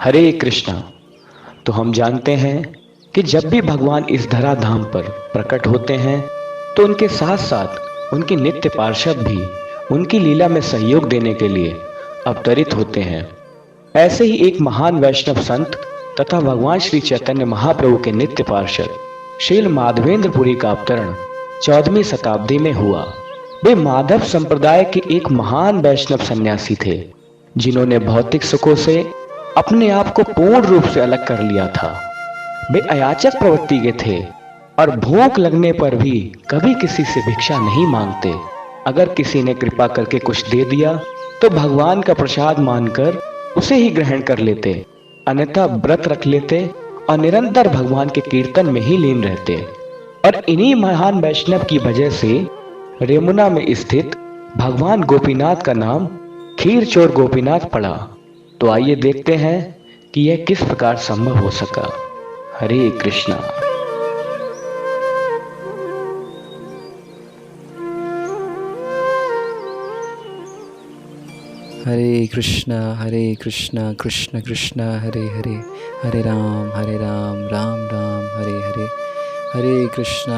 हरे कृष्णा। तो हम जानते हैं कि जब भी भगवान इस धरा धाम पर प्रकट होते हैं तो उनके साथ साथ उनके नित्य पार्षद भी उनकी लीला में सहयोग देने के लिए अवतरित होते हैं। ऐसे ही एक महान वैष्णव संत तथा भगवान श्री चैतन्य महाप्रभु के नित्य पार्षद श्रील माधवेंद्रपुरी का अवतरण 14वीं शताब्दी में हुआ। वे माधव संप्रदाय के एक महान वैष्णव सन्यासी थे जिन्होंने भौतिक सुखों से अपने आप को पूर्ण रूप से अलग कर लिया था। वे अयाचक प्रवृत्ति के थे और भूख लगने पर भी कभी किसी से भिक्षा नहीं मांगते। अगर किसी ने कृपा करके कुछ दे दिया तो भगवान का प्रसाद मानकर उसे ही ग्रहण कर लेते, अन्यथा व्रत रख लेते और निरंतर भगवान के कीर्तन में ही लीन रहते। और इन्हीं महान वैष्णव की वजह से रेमुना में स्थित भगवान गोपीनाथ का नाम खीरचोर गोपीनाथ पड़ा। तो आइए देखते हैं कि यह किस प्रकार संभव हो सका। हरे कृष्णा। हरे कृष्णा कृष्ण कृष्ण हरे हरे, हरे राम राम राम हरे हरे। हरे कृष्णा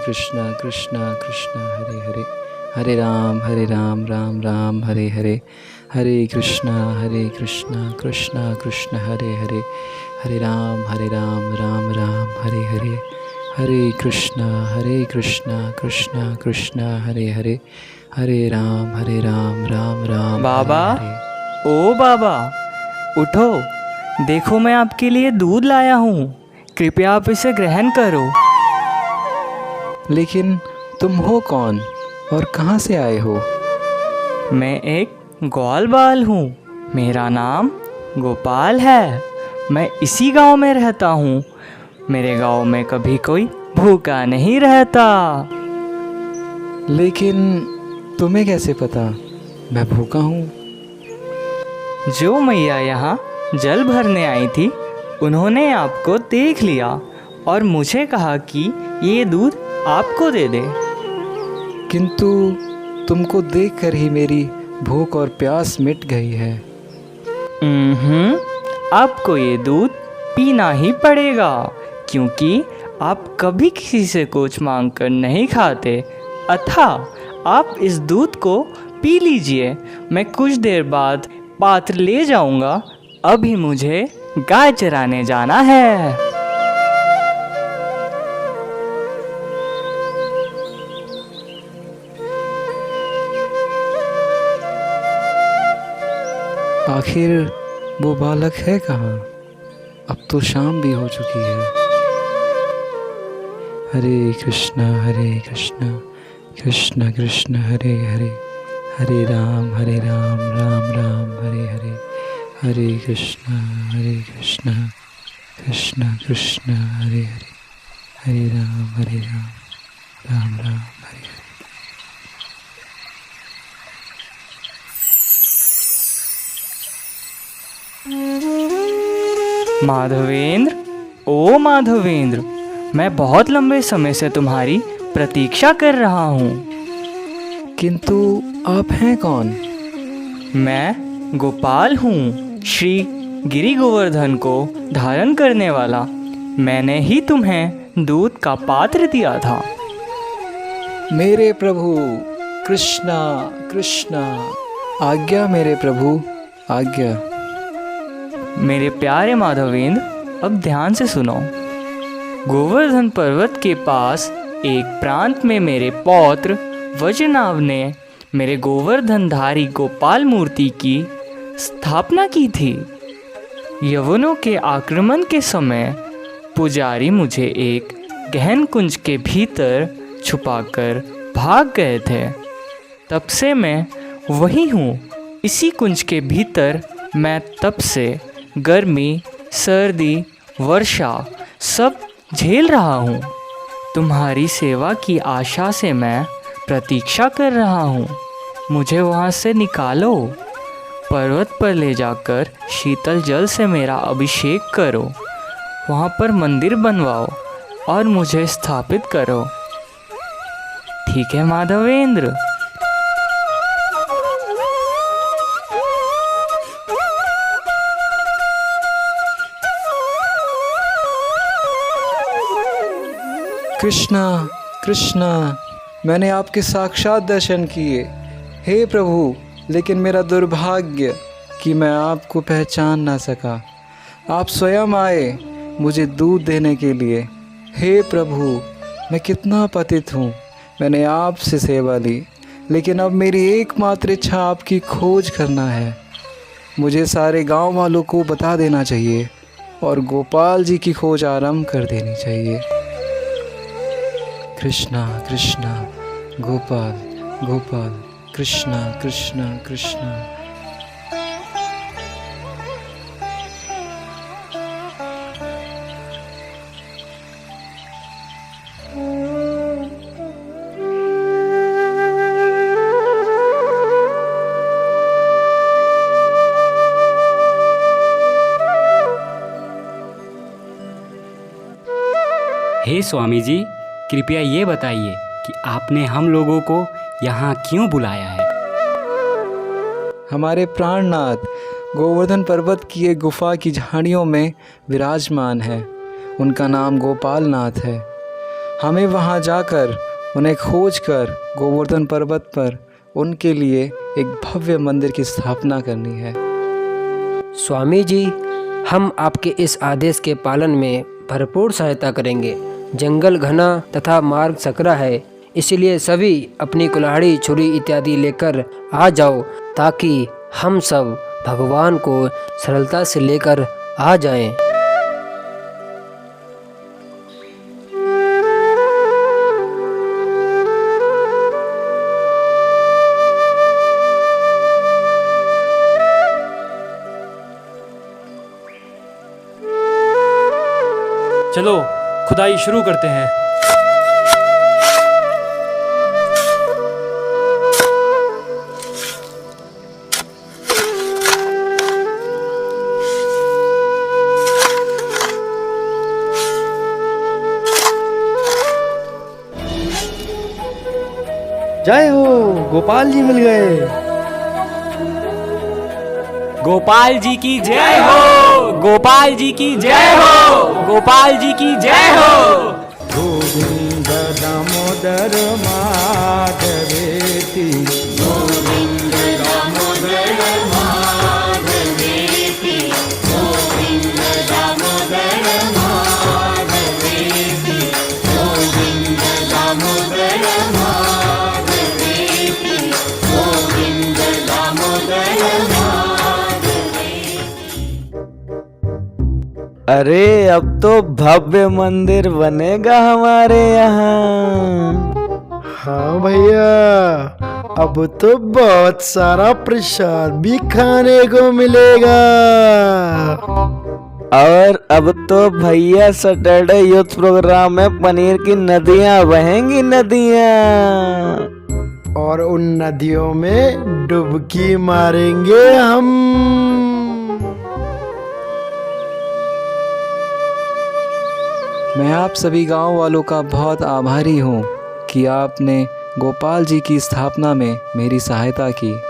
कृष्ण कृष्ण हरे हरे, हरे राम राम राम हरे हरे। हरे कृष्णा कृष्ण कृष्ण हरे हरे, हरे राम राम राम हरे हरे। हरे कृष्णा कृष्ण कृष्ण हरे हरे, हरे राम राम राम। बाबा, ओ बाबा, उठो, देखो मैं आपके लिए दूध लाया हूँ, कृपया आप इसे ग्रहण करो। लेकिन तुम हो कौन और कहाँ से आए हो? मैं एक ग्वाल बाल हूँ, मेरा नाम गोपाल है। मैं इसी गांव में रहता हूँ। मेरे गांव में कभी कोई भूखा नहीं रहता। लेकिन तुम्हें कैसे पता मैं भूखा हूँ? जो मैया यहाँ जल भरने आई थी उन्होंने आपको देख लिया और मुझे कहा कि ये दूध आपको दे दे। किंतु तुमको देखकर ही मेरी भूख और प्यास मिट गई है। आपको ये दूध पीना ही पड़ेगा क्योंकि आप कभी किसी से कुछ मांग कर नहीं खाते। अतः आप इस दूध को पी लीजिए। मैं कुछ देर बाद पात्र ले जाऊंगा। अभी मुझे गाय चराने जाना है। आखिर वो बालक है कहाँ? अब तो शाम भी हो चुकी है। हरे कृष्णा कृष्ण कृष्ण हरे हरे, हरे राम राम राम हरे हरे। हरे कृष्णा कृष्ण कृष्ण हरे हरे, हरे राम राम राम हरे हरे। माधवेंद्र, ओ माधवेंद्र, मैं बहुत लंबे समय से तुम्हारी प्रतीक्षा कर रहा हूँ। किंतु आप हैं कौन? मैं गोपाल हूँ, श्री गिरि गोवर्धन को धारण करने वाला। मैंने ही तुम्हें दूध का पात्र दिया था। मेरे प्रभु कृष्णा कृष्णा, आज्ञा मेरे प्रभु, आज्ञा। मेरे प्यारे माधवेंद्र, अब ध्यान से सुनो। गोवर्धन पर्वत के पास एक प्रांत में मेरे पौत्र वज्रनाभ ने मेरे गोवर्धनधारी गोपाल मूर्ति की स्थापना की थी। यवनों के आक्रमण के समय पुजारी मुझे एक गहन कुंज के भीतर छुपाकर भाग गए थे। तब से मैं वही हूँ। इसी कुंज के भीतर मैं तब से गर्मी, सर्दी, वर्षा सब झेल रहा हूँ। तुम्हारी सेवा की आशा से मैं प्रतीक्षा कर रहा हूँ। मुझे वहाँ से निकालो। पर्वत पर ले जाकर शीतल जल से मेरा अभिषेक करो। वहाँ पर मंदिर बनवाओ और मुझे स्थापित करो। ठीक है माधवेंद्र? कृष्णा कृष्णा, मैंने आपके साक्षात दर्शन किए हे प्रभु, लेकिन मेरा दुर्भाग्य कि मैं आपको पहचान ना सका। आप स्वयं आए मुझे दूध देने के लिए। हे प्रभु, मैं कितना पतित हूँ। मैंने आपसे सेवा ली, लेकिन अब मेरी एकमात्र इच्छा आपकी खोज करना है। मुझे सारे गांव वालों को बता देना चाहिए और गोपाल जी की खोज आरंभ कर देनी चाहिए। कृष्णा कृष्णा, गोपाल गोपाल, कृष्णा कृष्णा कृष्णा। हे स्वामी जी, कृपया ये बताइए कि आपने हम लोगों को यहाँ क्यों बुलाया है? हमारे प्राणनाथ गोवर्धन पर्वत की एक गुफा की झाड़ियों में विराजमान है। उनका नाम गोपाल नाथ है। हमें वहाँ जाकर उन्हें खोज कर गोवर्धन पर्वत पर उनके लिए एक भव्य मंदिर की स्थापना करनी है। स्वामी जी, हम आपके इस आदेश के पालन में भरपूर सहायता करेंगे। जंगल घना तथा मार्ग सकरा है, इसलिए सभी अपनी कुल्हाड़ी, छुरी इत्यादि लेकर आ जाओ ताकि हम सब भगवान को सरलता से लेकर आ जाएं। चलो खुदाई शुरू करते हैं। जय हो, गोपाल जी मिल गए। गोपाल जी की जय हो, गोपाल जी की जय हो, गोपाल जी की जय हो। गोविंद दामोदर माधवेति, गोविंद दामोदर माधवेति, गोविंद दामोदर माधवेति, गोविंद दामोदर माधवेति, गोविंद दामोदर। अरे अब तो भव्य मंदिर बनेगा हमारे यहाँ। हाँ भैया, अब तो बहुत सारा प्रसाद भी खाने को मिलेगा। और अब तो भैया सैटरडे यूथ प्रोग्राम में पनीर की नदियाँ बहेंगी, नदियाँ। और उन नदियों में डुबकी मारेंगे हम। मैं आप सभी गांव वालों का बहुत आभारी हूँ कि आपने गोपाल जी की स्थापना में मेरी सहायता की।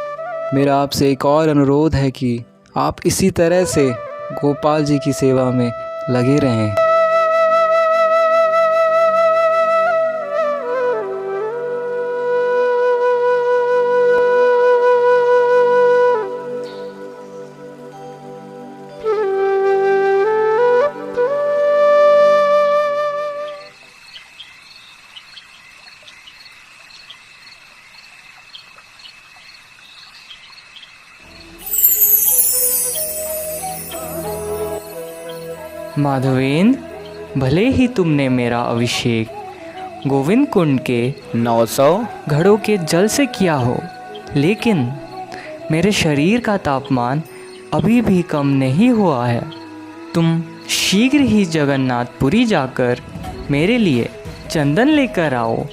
मेरा आपसे एक और अनुरोध है कि आप इसी तरह से गोपाल जी की सेवा में लगे रहें। माधवेंद्र, भले ही तुमने मेरा अभिषेक गोविंद कुंड के 900 घड़ों के जल से किया हो, लेकिन मेरे शरीर का तापमान अभी भी कम नहीं हुआ है। तुम शीघ्र ही जगन्नाथपुरी जाकर मेरे लिए चंदन लेकर आओ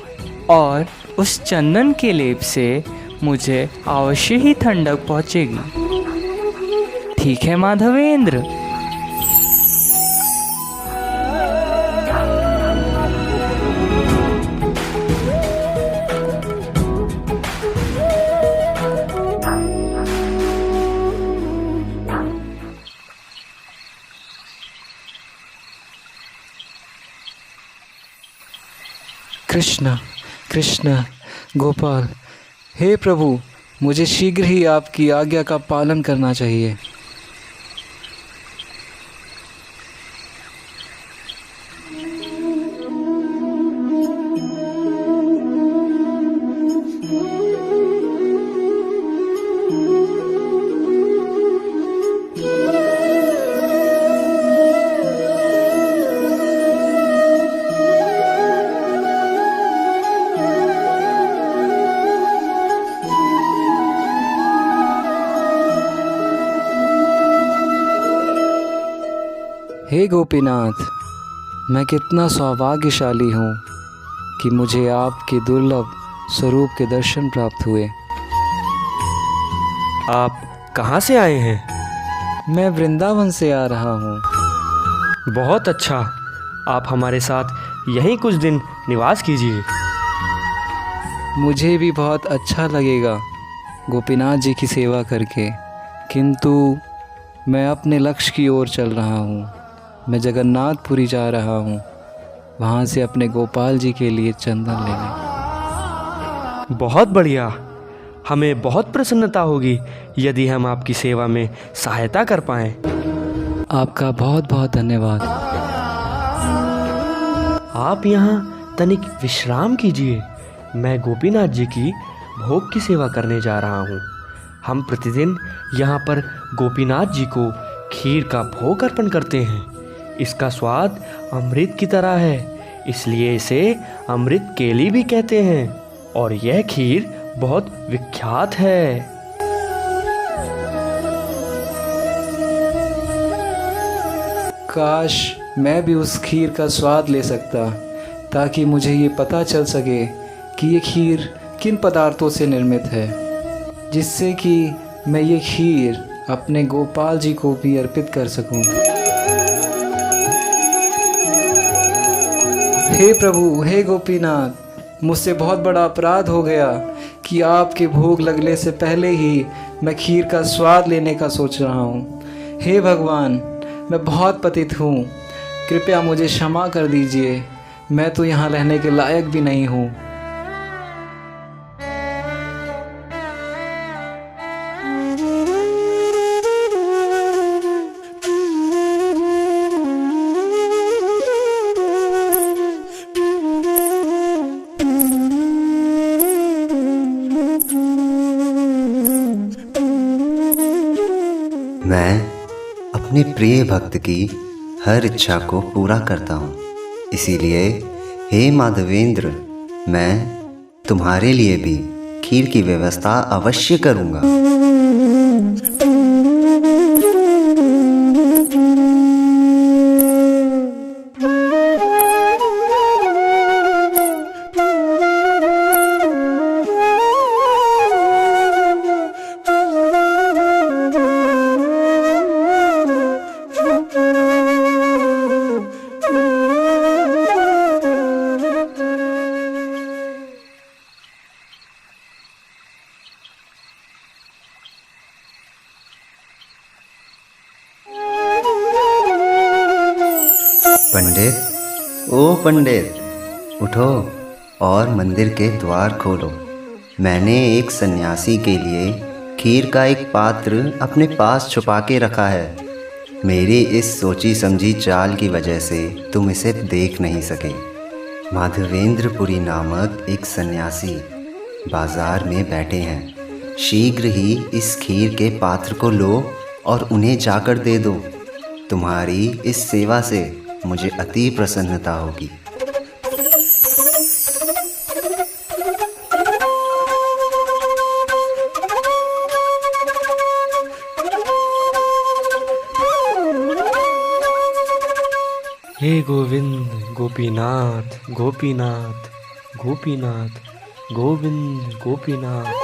और उस चंदन के लेप से मुझे अवश्य ही ठंडक पहुँचेगी। ठीक है माधवेंद्र? कृष्ण कृष्ण गोपाल, हे प्रभु, मुझे शीघ्र ही आपकी आज्ञा का पालन करना चाहिए। हे गोपीनाथ, मैं कितना सौभाग्यशाली हूँ कि मुझे आपके दुर्लभ स्वरूप के दर्शन प्राप्त हुए। आप कहाँ से आए हैं? मैं वृंदावन से आ रहा हूँ। बहुत अच्छा, आप हमारे साथ यहीं कुछ दिन निवास कीजिए। मुझे भी बहुत अच्छा लगेगा गोपीनाथ जी की सेवा करके, किंतु मैं अपने लक्ष्य की ओर चल रहा हूँ। मैं जगन्नाथपुरी जा रहा हूँ, वहाँ से अपने गोपाल जी के लिए चंदन लेने। बहुत बढ़िया, हमें बहुत प्रसन्नता होगी यदि हम आपकी सेवा में सहायता कर पाएं। आपका बहुत बहुत धन्यवाद। आप यहाँ तनिक विश्राम कीजिए। मैं गोपीनाथ जी की भोग की सेवा करने जा रहा हूँ। हम प्रतिदिन यहाँ पर गोपीनाथ जी को खीर का भोग अर्पण करते हैं। इसका स्वाद अमृत की तरह है, इसलिए इसे अमृत केली भी कहते हैं और यह खीर बहुत विख्यात है। काश मैं भी उस खीर का स्वाद ले सकता, ताकि मुझे ये पता चल सके कि ये खीर किन पदार्थों से निर्मित है, जिससे कि मैं ये खीर अपने गोपाल जी को भी अर्पित कर सकूं। हे प्रभु, हे गोपीनाथ, मुझसे बहुत बड़ा अपराध हो गया कि आपके भोग लगने से पहले ही मैं खीर का स्वाद लेने का सोच रहा हूँ। हे भगवान, मैं बहुत पतित हूँ, कृपया मुझे क्षमा कर दीजिए। मैं तो यहाँ रहने के लायक भी नहीं हूँ। मैं अपने प्रिय भक्त की हर इच्छा को पूरा करता हूँ, इसीलिए हे माधवेंद्र, मैं तुम्हारे लिए भी खीर की व्यवस्था अवश्य करूँगा। पंडित, ओ पंडित, उठो और मंदिर के द्वार खोलो। मैंने एक सन्यासी के लिए खीर का एक पात्र अपने पास छुपा के रखा है। मेरी इस सोची समझी चाल की वजह से तुम इसे देख नहीं सके। माधवेंद्रपुरी नामक एक सन्यासी बाजार में बैठे हैं। शीघ्र ही इस खीर के पात्र को लो और उन्हें जाकर दे दो। तुम्हारी इस सेवा से मुझे अति प्रसन्नता होगी। हे गोविंद, गोपीनाथ, गोपीनाथ, गोपीनाथ, गोविंद, गोपीनाथ।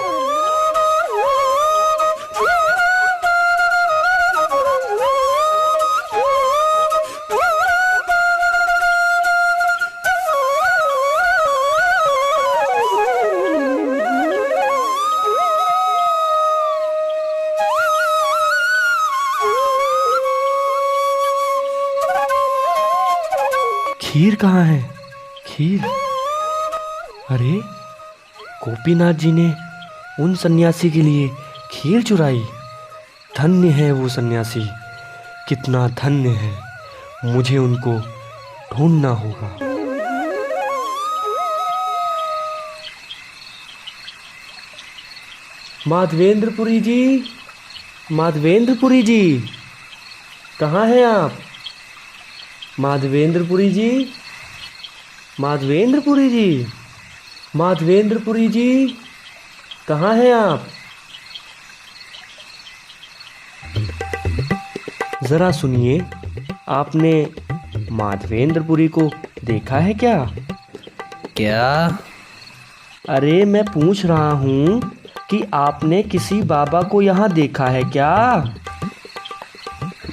खीर कहाँ है? खीर अरे, गोपीनाथ जी ने उन सन्यासी के लिए खीर चुराई। धन्य है वो सन्यासी, कितना धन्य है। मुझे उनको ढूंढना होगा। माधवेंद्रपुरी जी, माधवेंद्रपुरी जी, कहाँ हैं आप? माधवेंद्रपुरी जी, माधवेंद्रपुरी जी, माधवेंद्रपुरी जी, कहाँ हैं आप? जरा सुनिए, आपने माधवेंद्रपुरी को देखा है क्या? क्या? अरे, मैं पूछ रहा हूँ कि आपने किसी बाबा को यहाँ देखा है क्या?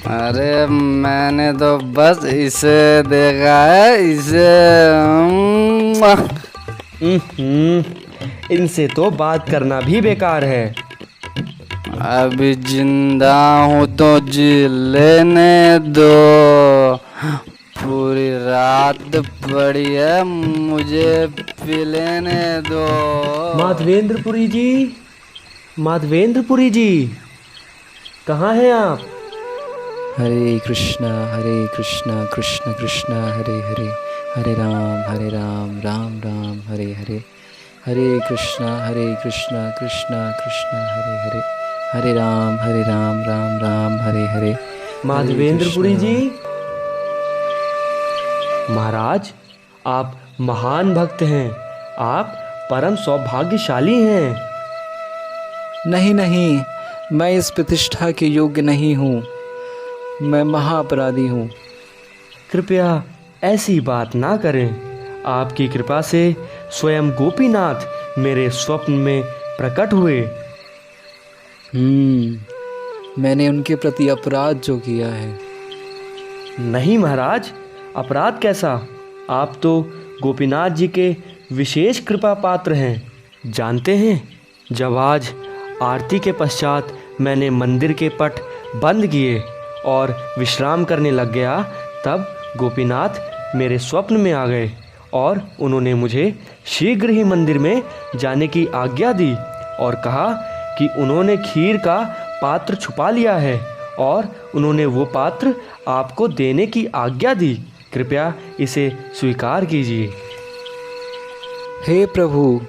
अरे, मैंने तो बस इसे देखा है, इसे। इनसे तो बात करना भी बेकार है। अभी जिंदा हूँ तो जी लेने दो। पूरी रात पड़ी है, मुझे पी लेने दो। माधवेंद्रपुरी जी, माधवेंद्रपुरी जी, कहाँ हैं आप? हरे कृष्णा कृष्ण कृष्ण हरे हरे, हरे राम राम राम हरे हरे, हरे कृष्णा कृष्ण कृष्ण हरे हरे, हरे राम राम राम हरे हरे। माधवेंद्रपुरी जी, महाराज, आप महान भक्त हैं। आप परम सौभाग्यशाली हैं। नहीं नहीं, मैं इस प्रतिष्ठा के योग्य नहीं हूँ। मैं महाअपराधी हूँ। कृपया ऐसी बात ना करें। आपकी कृपा से स्वयं गोपीनाथ मेरे स्वप्न में प्रकट हुए। मैंने उनके प्रति अपराध जो किया है। नहीं महाराज, अपराध कैसा? आप तो गोपीनाथ जी के विशेष कृपा पात्र हैं। जानते हैं, जब आज आरती के पश्चात मैंने मंदिर के पट बंद किए और विश्राम करने लग गया, तब गोपीनाथ मेरे स्वप्न में आ गए और उन्होंने मुझे शीघ्र ही मंदिर में जाने की आज्ञा दी और कहा कि उन्होंने खीर का पात्र छुपा लिया है और उन्होंने वो पात्र आपको देने की आज्ञा दी। कृपया इसे स्वीकार कीजिए। हे प्रभु,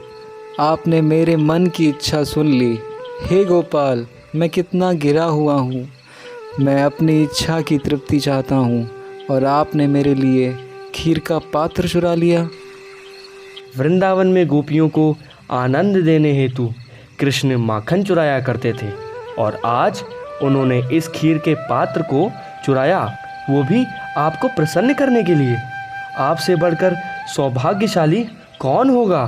आपने मेरे मन की इच्छा सुन ली। हे गोपाल, मैं कितना गिरा हुआ हूँ। मैं अपनी इच्छा की तृप्ति चाहता हूँ और आपने मेरे लिए खीर का पात्र चुरा लिया। वृंदावन में गोपियों को आनंद देने हेतु कृष्ण माखन चुराया करते थे और आज उन्होंने इस खीर के पात्र को चुराया, वो भी आपको प्रसन्न करने के लिए। आपसे बढ़कर सौभाग्यशाली कौन होगा?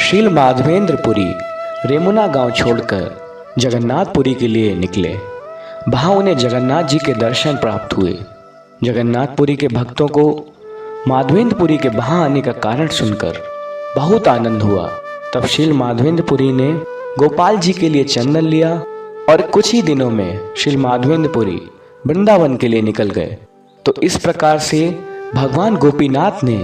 श्रील माधवेंद्रपुरी रेमुना गांव छोड़कर जगन्नाथपुरी के लिए निकले। वहां उन्हें जगन्नाथ जी के दर्शन प्राप्त हुए। जगन्नाथपुरी के भक्तों को माधवेंद्रपुरी के वहां आने का कारण सुनकर बहुत आनंद हुआ। तब श्रील माधवेंद्रपुरी ने गोपाल जी के लिए चंदन लिया और कुछ ही दिनों में श्रील माधवेंद्रपुरी वृंदावन के लिए निकल गए। तो इस प्रकार से भगवान गोपीनाथ ने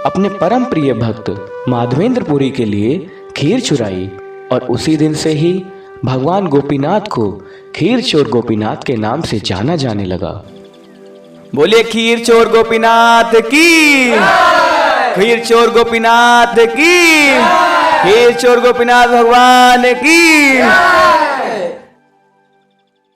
अपने परम प्रिय भक्त माधवेंद्रपुरी के लिए खीर चुराई और उसी दिन से ही भगवान गोपीनाथ को खीर चोर गोपीनाथ के नाम से जाना जाने लगा। बोलिए खीर चोर गोपीनाथ की, खीर चोर गोपीनाथ की, खीर चोर गोपीनाथ भगवान की।